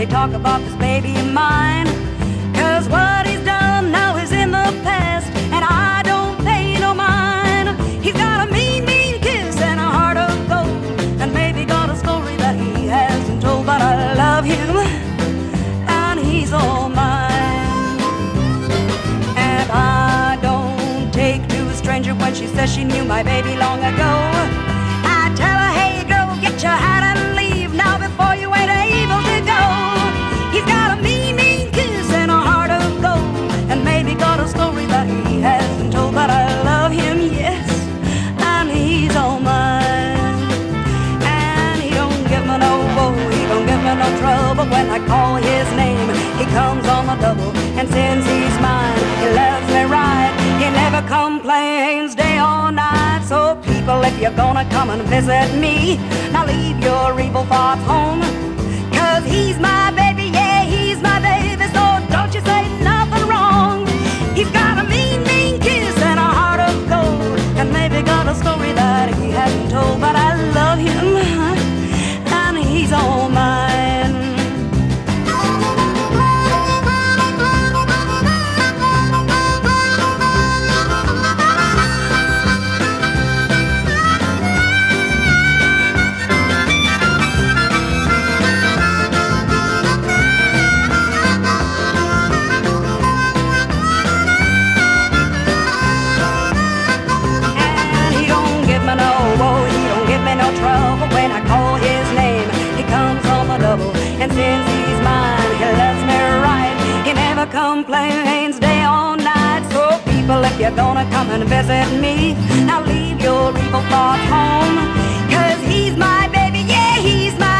they talk about this baby of mine. 'Cause what he's done now is in the past, and I don't pay no mind. He's got a mean, mean kiss and a heart of gold, and maybe got a story that he hasn't told. But I love him, and he's all mine. And I don't take to a stranger when she says she knew my baby long ago. I tell her, hey girl, get your hat and leave now before you ain't able to go. He's got a mean, mean kiss and a heart of gold, and maybe got a story that he hasn't told. But I love him, yes, and he's all mine. And he don't give me no woe, he don't give me no trouble. When I call his name, he comes on the double. And since he's mine, he loves me right. He never complains day or night. So people, if you're gonna come and visit me, now leave your evil thoughts home. 'Cause he's my baby, yeah, he's my baby. So don't you say nothing wrong. He's got a mean, mean kiss and a heart of gold, and maybe got a story that he hasn't told. But I love him, and he's all mine. When I call his name, he comes on the double. And since he's mine, he loves me right. He never complains day or night. So people, if you're gonna come and visit me, now leave your evil thoughts home. 'Cause he's my baby, yeah, he's my